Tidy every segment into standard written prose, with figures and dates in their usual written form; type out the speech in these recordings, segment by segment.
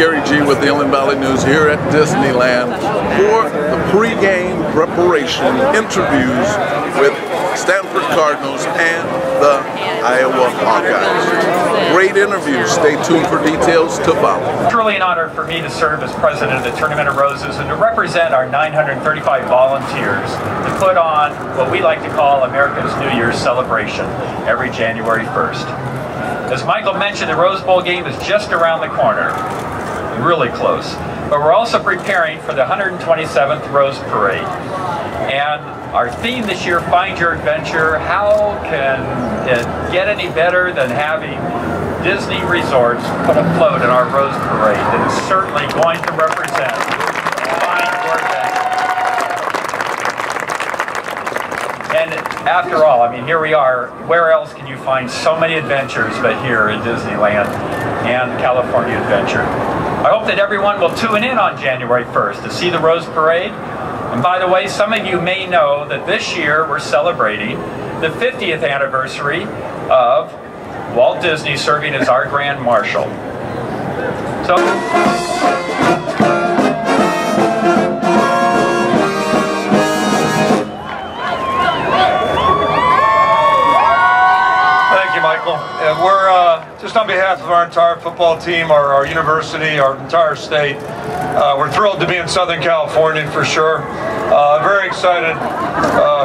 Gary G with the Inland Valley News here at Disneyland for the pre-game preparation interviews with Stanford Cardinals and the Iowa Hawkeyes. Great interviews. Stay tuned for details to follow. Truly an honor for me to serve as president of the Tournament of Roses and to represent our 935 volunteers to put on what we like to call America's New Year's celebration every January 1st. As Michael mentioned, the Rose Bowl game is just around the corner, really close. But we're also preparing for the 127th Rose Parade. And our theme this year, Find Your Adventure. How can it get any better than having Disney resorts put a float in our Rose Parade that is certainly going to represent Find Your Adventure. And after all, I mean, here we are. Where else can you find so many adventures but here in Disneyland and California Adventure? I hope that everyone will tune in on January 1st to see the Rose Parade. And by the way, some of you may know that this year we're celebrating the 50th anniversary of Walt Disney serving as our Grand Marshal. So, thank you, Michael. And we're just on behalf of our entire football team, our university, our entire state. We're thrilled to be in Southern California for sure. Very excited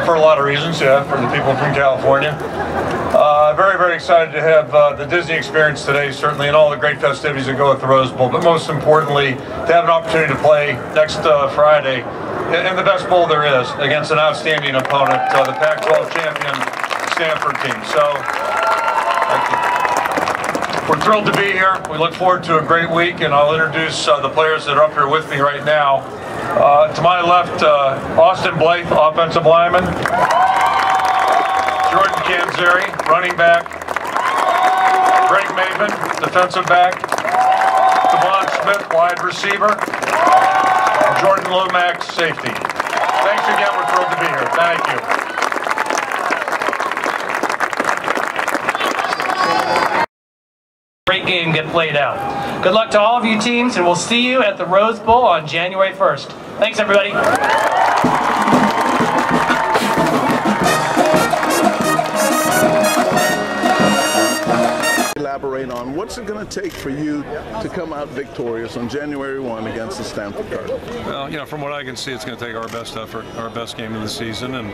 for a lot of reasons, yeah, for the people from California. Very excited to have the Disney experience today, certainly, and all the great festivities that go with the Rose Bowl, but most importantly, to have an opportunity to play next Friday in the best bowl there is against an outstanding opponent, the Pac-12 champion Stanford team. So, thank you. We're thrilled to be here. We look forward to a great week, and I'll introduce the players that are up here with me right now. To my left, Austin Blythe, offensive lineman. Jordan Canzeri, running back. Greg Maven, defensive back. Devon Smith, wide receiver. And Jordan Lomax, safety. Thanks again. We're thrilled to be here. Thank you. Great game get played out. Good luck to all of you teams, and we'll see you at the Rose Bowl on January 1st. Thanks, everybody. Elaborate on what's it going to take for you to come out victorious on January 1 against the Stanford Cardinal? Well, you know, from what I can see, it's going to take our best effort, our best game of the season, and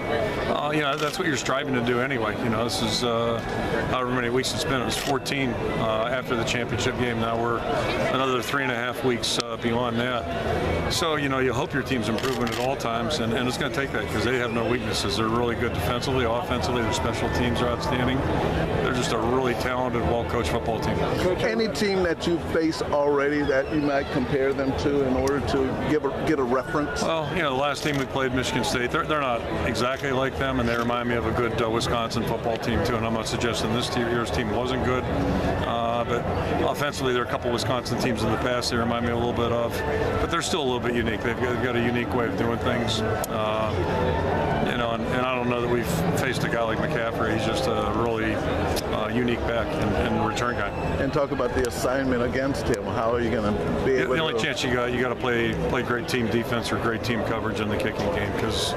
you know, that's what you're striving to do anyway. You know, this is however many weeks it's been. It was 14 after the championship game. Now we're another 3.5 weeks beyond that. So, you know, you hope your team's improving at all times, and it's going to take that because they have no weaknesses. They're really good defensively, offensively. Their special teams are outstanding. They're just a really talented, well-coached football team. Any team that you face already that you might compare them to in order to get a reference? Well, you know, the last team we played, Michigan State, they're not exactly like them, and they remind me of a good Wisconsin football team too. And I'm not suggesting this year's team wasn't good, but offensively, there are a couple Wisconsin teams in the past they remind me a little bit of, but they're still a little bit unique. They've got a unique way of doing things. You know, and I don't know that we've faced a guy like McCaffrey. He's just a really unique back and return guy. And talk about the assignment against him. How are you going to be able to... The only chance you got to play great team defense or great team coverage in the kicking game, because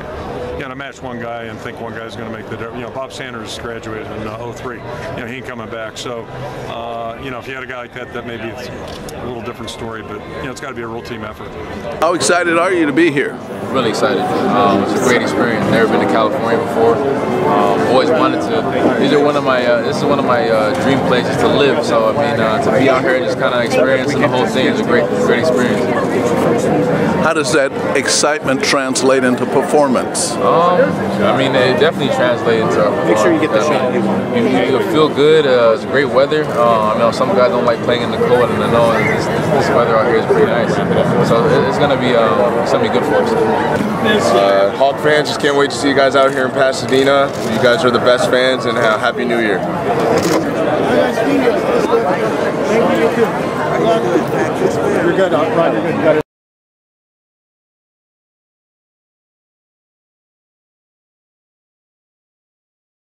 you got to match one guy and think one guy's going to make the difference. You know, Bob Sanders graduated in 03. You know, he ain't coming back. So, you know, if you had a guy like that, maybe it's a little different story. But you know, it's got to be a real team effort. How excited are you to be here? Really excited. It's a great experience. Never been to California before. Always wanted to. This is one of my dream places to live. So I mean, to be out here and just kind of experiencing the whole thing is a great experience. How does that excitement translate into performance? I mean, it definitely translates into performance. Make sure you get the shot. You feel good. It's great weather. I know some guys don't like playing in the cold, and I know this weather out here is pretty nice. So it's gonna be good for us. Hawk fans, just can't wait to see you guys out here in Pasadena. You guys are the best fans, and Happy New Year. You're good, Ron. You're good. You got it.